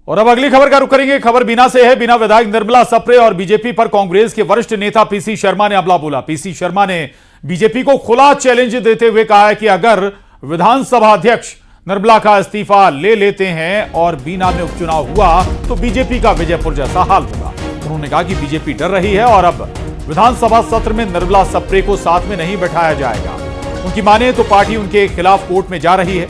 और अब अगली खबर का रुख करेंगे। खबर बीना से है। बीना विधायक निर्मला सप्रे और बीजेपी पर कांग्रेस के वरिष्ठ नेता पीसी शर्मा ने हमला बोला। पीसी शर्मा ने बीजेपी को खुला चैलेंज देते हुए कहा है कि अगर विधानसभा अध्यक्ष निर्मला का इस्तीफा ले लेते हैं और बीना में उपचुनाव हुआ तो बीजेपी का विजयपुर जैसा हाल होगा। उन्होंने कहा कि बीजेपी डर रही है और अब विधानसभा सत्र में निर्मला सप्रे को साथ में नहीं बैठाया जाएगा। उनकी माने तो पार्टी उनके खिलाफ कोर्ट में जा रही है।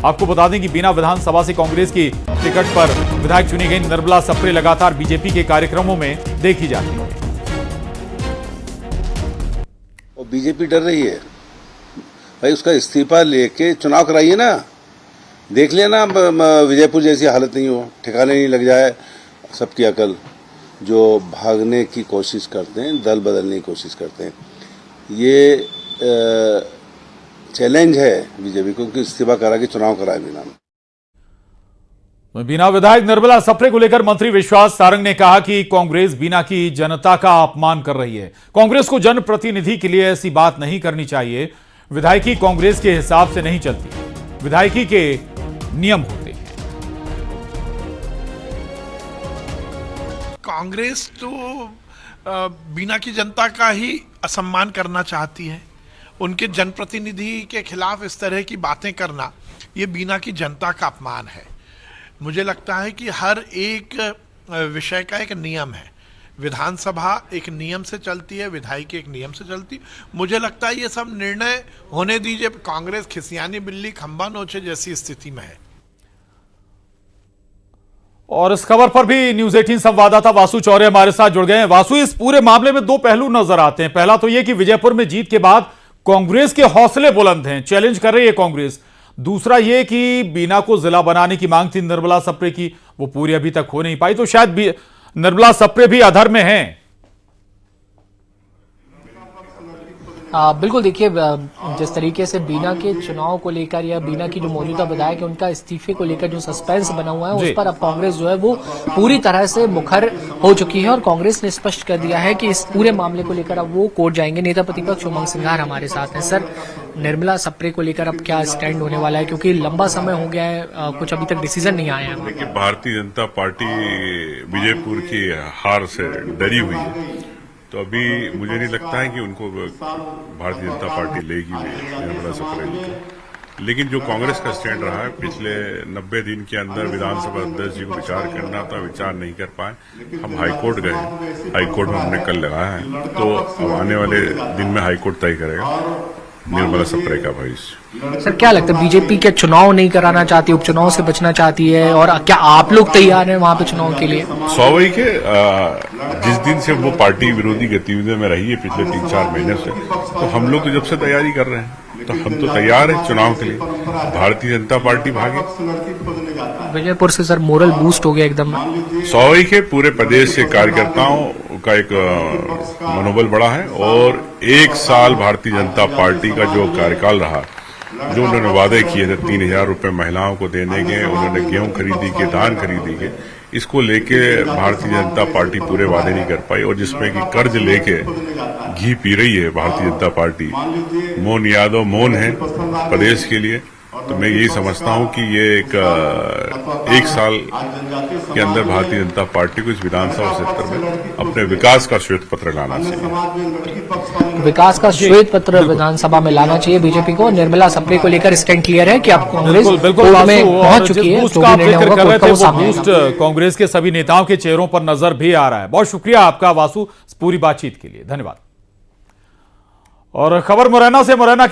आपको बता दें कि बीना विधानसभा से कांग्रेस की टिकट पर विधायक चुनी गई निर्मला सप्रे लगातार बीजेपी के कार्यक्रमों में देखी जाती है। और बीजेपी डर रही है भाई, उसका इस्तीफा लेके चुनाव कराइए ना। देख लेना विजयपुर जैसी हालत नहीं हो, ठिकाने नहीं लग जाए सबकी अकल। जो भागने की कोशिश करते हैं, दल बदलने की कोशिश करते हैं, ये चैलेंज है बीजेपी को कि इस्तीफा करा के चुनाव कराए बीना विधायक निर्मला सप्रे को लेकर मंत्री विश्वास सारंग ने कहा कि कांग्रेस बीना की जनता का अपमान कर रही है। कांग्रेस को जनप्रतिनिधि के लिए ऐसी बात नहीं करनी चाहिए। विधायकी कांग्रेस के हिसाब से नहीं चलती, विधायकी के नियम होते हैं। कांग्रेस तो बीना की जनता का ही असम्मान करना चाहती है। उनके जनप्रतिनिधि के खिलाफ इस तरह की बातें करना, ये बीना की जनता का अपमान है। मुझे लगता है कि हर एक विषय का एक नियम है। विधानसभा एक नियम से चलती है, विधायिकी एक नियम से चलती है। मुझे लगता है ये सब निर्णय होने दीजिए। कांग्रेस खिसियानी बिल्ली खंबा नोचे जैसी स्थिति में है। और इस खबर पर भी न्यूज 18 संवाददाता वासु चौरे हमारे साथ जुड़ गए हैं। वासु, इस पूरे मामले में दो पहलू नजर आते हैं। पहला तो यह कि विजयपुर में जीत के बाद कांग्रेस के हौसले बुलंद हैं, चैलेंज कर रही है कांग्रेस। दूसरा यह कि बीना को जिला बनाने की मांग थी निर्मला सप्रे की, वो पूरी अभी तक हो नहीं पाई, तो शायद निर्मला सप्रे भी अधर में हैं। बिल्कुल, देखिए जिस तरीके से बीना के चुनाव को लेकर या बीना की जो मौजूदा विधायक है उनका इस्तीफे को लेकर जो सस्पेंस बना हुआ है उस पर अब कांग्रेस जो है वो पूरी तरह से मुखर हो चुकी है और कांग्रेस ने स्पष्ट कर दिया है कि इस पूरे मामले को लेकर अब वो कोर्ट जाएंगे। नेता प्रतिपक्ष उमंग सिंघार हमारे साथ हैं। सर, निर्मला सप्रे को लेकर अब क्या स्टैंड होने वाला है, क्योंकि लंबा समय हो गया है, कुछ अभी तक डिसीजन नहीं आया है। देखिए, भारतीय जनता पार्टी विजयपुर की हार से डरी हुई है, तो अभी मुझे नहीं लगता है कि उनको भारतीय जनता पार्टी लेगी निर्मला सप्रे को। लेकिन जो कांग्रेस का स्टैंड रहा है, पिछले 90 दिन के अंदर विधानसभा अध्यक्ष जी को विचार करना था, विचार नहीं कर पाए। हम हाईकोर्ट गए, हाईकोर्ट में हमने कल लगाया है, तो अब आने वाले दिन में हाईकोर्ट तय करेगा निर्मला सप्रे का भविष्य। सर, क्या लगता है बीजेपी क्या चुनाव नहीं कराना चाहती, उपचुनाव से बचना चाहती है, और क्या आप लोग तैयार हैं वहां पे चुनाव के लिए? स्वाभाविक है, जिस दिन से वो पार्टी विरोधी गतिविधियों में रही है पिछले 3-4 महीने से, तो हम लोग तो जब से तैयारी कर रहे हैं, तो हम तो तैयार हैं चुनाव के लिए। भारतीय जनता पार्टी भागे। विजयपुर से सर मोरल बूस्ट हो गया एकदम। स्वाभाविक है, पूरे प्रदेश के कार्यकर्ताओं का एक मनोबल बढ़ा है और 1 साल भारतीय जनता पार्टी का जो कार्यकाल रहा, जो उन्होंने वादे किए थे 3000 रुपए महिलाओं को देने के, उन्होंने गेहूं खरीदी के, धान खरीदी के, इसको लेके भारतीय जनता पार्टी पूरे वादे नहीं कर पाई। और जिसमें कि कर्ज लेके घी पी रही है भारतीय जनता पार्टी, मोहन यादव मौन है प्रदेश के लिए। तो मैं यही समझता हूं कि ये एक साल के अंदर भारतीय जनता पार्टी को इस विधानसभा क्षेत्र में अपने विकास का श्वेत पत्र लाना चाहिए। विकास का श्वेत पत्र विधानसभा में लाना चाहिए बीजेपी को। निर्मला सप्रे को लेकर स्टैंड क्लियर है कि अब कांग्रेस कोर्ट में पहुंच चुकी है। कांग्रेस के सभी नेताओं के चेहरों पर नजर भी आ रहा है। बहुत शुक्रिया आपका वासु पूरी बातचीत के लिए, धन्यवाद। और खबर मुरैना से, मुरैना